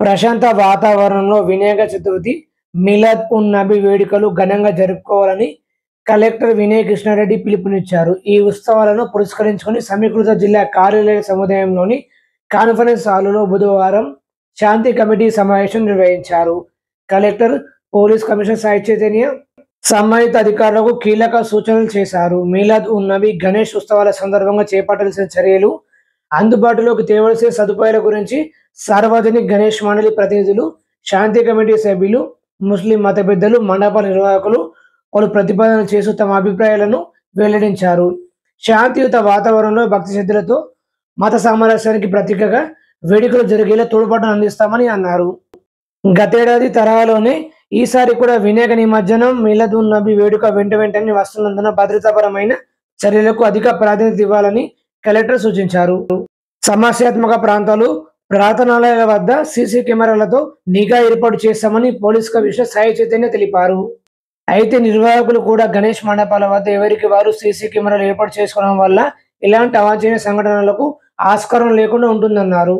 ప్రశాంత వాతావరణంలో వినాయక చతుర్థి, మిలాద్ ఉన్ నబీ వేడుకలు ఘనంగా జరుపుకోవాలని కలెక్టర్ వినయ్ కృష్ణారెడ్డి పిలుపునిచ్చారు. ఈ ఉత్సవాలను పురస్కరించుకొని సమీకృత జిల్లా కార్యాలయ సముదాయంలోని కాన్ఫరెన్స్ హాలులో బుధవారం శాంతి కమిటీ సమావేశం నిర్వహించారు. Collector, police commissioner Sai Chaitanya సంబంధిత అధికారులకు కీలక సూచనలు చేశారు. మిలాద్ ఉన్ నబీ గణేష్ ఉత్సవాల సందర్భంగా చేపట్టాల్సిన చర్యలు, అందుబాటులోకి తేవలసిన సదుపాయాల గురించి సార్వజనిక గణేష్ మండలి ప్రతినిధులు, శాంతి కమిటీ సభ్యులు, ముస్లిం మత పెద్దలు, మండప నిర్వాహకులు పలు ప్రతిపాదనలు చేస్తూ తమ అభిప్రాయాలను వెల్లడించారు. శాంతియుత వాతావరణంలో భక్తి శ్రద్ధలతో మత సామరస్యానికి ప్రతీకగా వేడుకలు జరిగేలా తోడ్పాటును అందిస్తామని అన్నారు. గతేడాది తరహాలోనే ఈసారి కూడా వినాయక నిమజ్జనం, మిలాద్ ఉన్ నబీ వేడుక వెంటనే వస్తున్నందున భద్రతాపరమైన చర్యలకు అధిక ప్రాధాన్యత ఇవ్వాలని కలెక్టర్ సూచించారు. సమస్యాత్మక ప్రాంతాలు, ప్రార్థనాలయాల వద్ద సీసీ కెమెరాలతో నిఘా ఏర్పాటు చేస్తామని పోలీస్ కమిషనర్ సాయి చైతన్య తెలిపారు. అయితే నిర్వాహకులు కూడా గణేష్ మండపాల వద్ద ఎవరికి వారు సీసీ కెమెరాలు ఏర్పాటు చేసుకోవడం వల్ల ఇలాంటి అవాంఛనీయ సంఘటనలకు ఆస్కారం లేకుండా ఉంటుందన్నారు.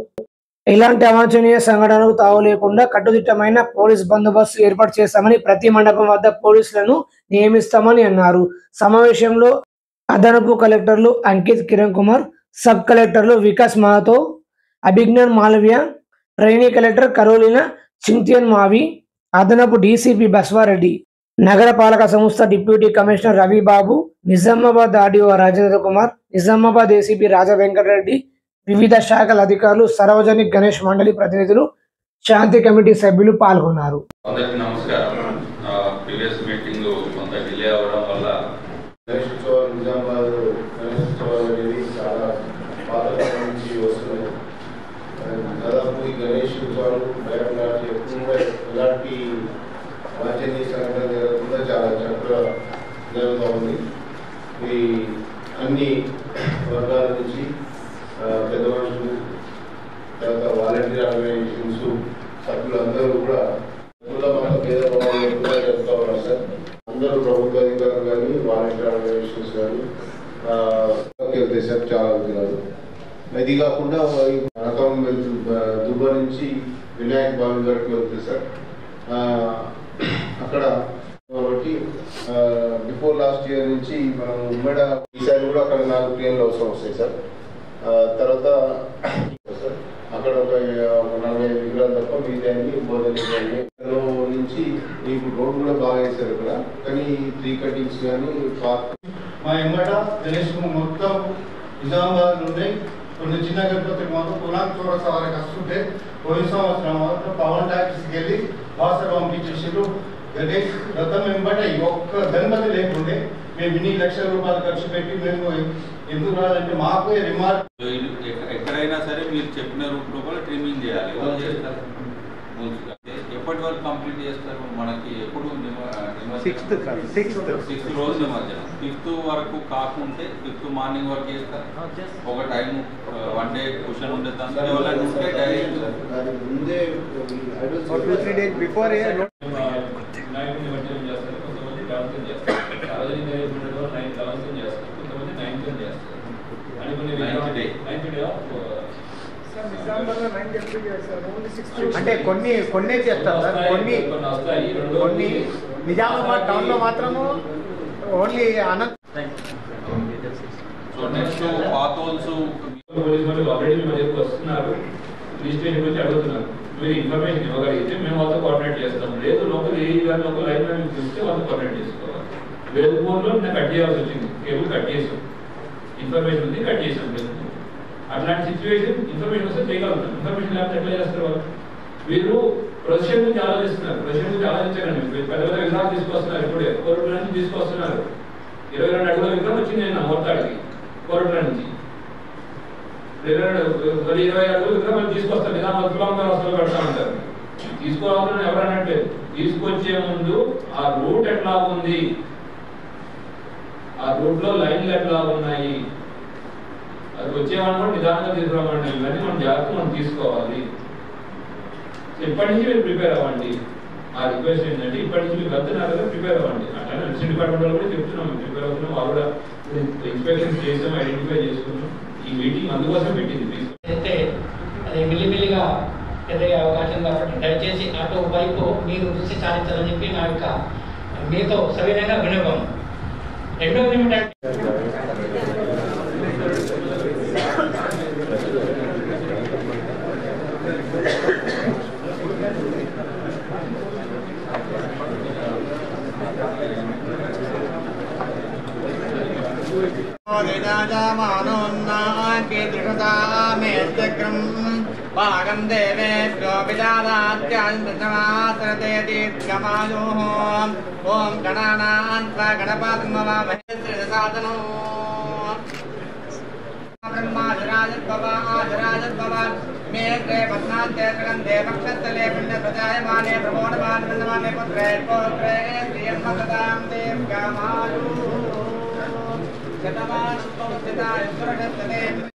ఇలాంటి అవాంఛనీయ సంఘటనలకు తావు లేకుండా కట్టుదిట్టమైన పోలీస్ బందోబస్తు ఏర్పాటు చేస్తామని, ప్రతి మండపం వద్ద పోలీసులను నియమిస్తామని అన్నారు. సమావేశంలో అదనపు కలెక్టర్లు అంకిత్ కిరణ్ కుమార్, సబ్ కలెక్టర్లు వికాస్ మహాతో, అభిజ్ఞాన్ మాలవ్య, ట్రైనీ కలెక్టర్ కరోలినా చింతియన్ మావి, అదనపు డీసీపీ బస్వారెడ్డి, నగర పాలక సంస్థ deputy commissioner Ravibabu, Nizamabad RDO Rajendra Kumar, Nizamabad ACP Raja Venkatareddy, వివిధ శాఖల అధికారులు, సార్వజనిక గణేష్ మండలి ప్రతినిధులు, శాంతి కమిటీ సభ్యులు పాల్గొన్నారు. అన్ని వర్గాల నుంచి పెద్ద మనుషులు, తర్వాత వాలంటీర్ ఆర్గనైజేషన్స్ సభ్యులు అందరూ కూడా భేదభావాలు లేకుండా జరుపుతా ఉన్నారు సార్. అందరూ ప్రభుత్వ అధికారులు కానీ, వాలంటీర్ ఆర్గనైజేషన్స్ కానీ వెళ్తాయి సార్ చాలా విధాలు. ఇది కాకుండా రకం దుబ్బ నుంచి వినాయక్ బాబు గారికి వెళ్తాయి సార్. అక్కడ కాబట్టి బిఫోర్ లాస్ట్ ఇయర్ నుంచి మనం ఉమ్మడ ఈసారి కూడా అక్కడ 4 ట్రైన్లు అవసరం వస్తాయి సార్. తర్వాత సార్ అక్కడ ఒక 45 విగ్రహాలు తప్ప మిగతాన్ని బోధనలో నుంచి ఇప్పుడు రోడ్ కూడా బాగా వేశారు ఇక్కడ. కానీ 3 కటింగ్స్ కానీ పార్క్ మా ఎమ్మట గణేష్ మొత్తం నిజామాబాద్ నుండి కొన్ని చిన్న గణపతి మాత్రం పునాది చోరస వరకు వస్తుంటే పోయిన సంవత్సరం పవన్ ట్యాక్సీకి వెళ్ళి భాష పంపించేసారు. గణేష్ రథం వెంబట ఒక్క గణపతి లేకుండే మేము ఇన్ని లక్షల రూపాయలు ఖర్చు పెట్టి మేము ఎందుకు రాదంటే మాకు రిమార్క్ ఎక్కడైనా సరే మీరు చెప్పిన రూట్ లోపల ట్రిమ్మింగ్ చేయాలి. ఎప్పటి వరకు కంప్లీట్ చేస్తారు? మనకి ఎప్పుడు 6th రోజు నిమజ్జనం. 5th వరకు కాకుంటే 5th మార్నింగ్ వరకు చేస్తారు. ఒక టైం 1 డే క్వశ్చన్ ఉండేది ఉంటే డైరెక్ట్ 2-3 days before నైట్ నిమజ్జనం చేస్తారు, కొంతమంది 11th చేస్తారు, సార్వజనిక నైట్ 11th చేస్తారు, కొంతమంది 9th చేస్తారు. అని కొన్ని 9th డే అంటే కొన్ని చేస్తారు సార్. కొన్ని నిజామాబాద్ టౌన్ లో మాత్రము ఓన్లీ పోలీస్ వాళ్ళు ఆల్రెడీ మీ దగ్గరకు వస్తున్నారు, రిజిస్ట్రేషన్ గురించి అడుగుతున్నారు. మీరు ఇన్ఫర్మేషన్ ఇవ్వగలిగితే మేము వాళ్ళతో కోఆర్డినేట్ చేస్తాం. లేదు లోకల్ ఏ గారి లోకల్ లైన్ మ్యాన్ చూస్తే వాళ్ళతో కోఆర్డినేట్ చేసుకోవాలి. వేలుపూర్లో నేను కట్ చేయాల్సి వచ్చింది, కేబుల్ కట్ చేసాం, ఇన్ఫర్మేషన్ ఉంది కట్ చేసాం. అట్లాంటి సిచ్యువేషన్ ఇన్ఫర్మేషన్ వస్తే చేయగలుగుతాం. ఇన్ఫర్మేషన్ లేకపోతే ఎట్లా చేస్తారు వాళ్ళు? వీరు ప్రొసెషన్ గురించి ఆలోచిస్తున్నారు. ప్రొసెషన్ గురించి ఆలోచించకండి. పెద్ద పెద్ద విగ్రహాలు తీసుకొస్తున్నారు, ఇప్పుడే కోరుట్ల నుంచి తీసుకొస్తున్నారు. 22 అడుగుల విగ్రహం వచ్చింది నేను మొత్తాడికి కోరుట్ల నుంచి. 20 అడుగుల విగ్రహం తీసుకొస్తారు. నిజామాబాద్ అసలు పెడతా ఉంటారు. తీసుకోవాలని ఎవరన్నట్లేదు. తీసుకొచ్చే ముందు ఆ రూట్ ఎట్లా ఉంది, ఆ రూట్ లో లైన్లు ఎట్లా ఉన్నాయి, అది వచ్చేవాడిని కూడా నిదానంగా తీసుకురామండి. ఇవన్నీ మనం జాగ్రత్త మనం తీసుకోవాలి. ఇప్పటి నుంచి మీరు ప్రిపేర్ అవ్వండి. ఆ రిక్వెస్ట్ ఏంటంటే ఇప్పటి నుంచి మీరు వెళ్తున్నారు కదా, ప్రిపేర్ అవ్వండి. అట్లానే ఎలక్షన్ డిపార్ట్మెంట్ వాళ్ళు కూడా చెప్తున్నాం, ప్రిపేర్ అవుతున్నాం. వాళ్ళు కూడా ఇన్స్పెక్షన్స్ చేసాం, ఐడెంటిఫై చేసుకున్నాం. ఈ మీటింగ్ అందుకోసం పెట్టింది. అయితే అది మిల్లిమిల్లిగా పెద్దగా అవకాశం దయచేసి అటు వైపు మీరు దృష్టి సారించాలని చెప్పి నా యొక్క మీతో సవినయంగా వినియోగం. రెండవది ఏమిటంటే భాగం దేవేభ్యో విదాదాత్యాసరతే దీర్ఘమాయుః. ఓం గణానాం త్వా గణపతిం వవామహే త్రిసాదనో బ్రహ్మాజరాజద్భవ మేఘ్రే పద్మాద్యే త్రిగంధే పక్షస్థలే పుణ్యప్రజాయమానే ప్రమోదమాన్ విందమానే పుత్రే పౌత్రే శ్రీయన్మతదాం దీర్ఘమాయుః. శతమానం భవతిదా ఈశ్వరగస్తదే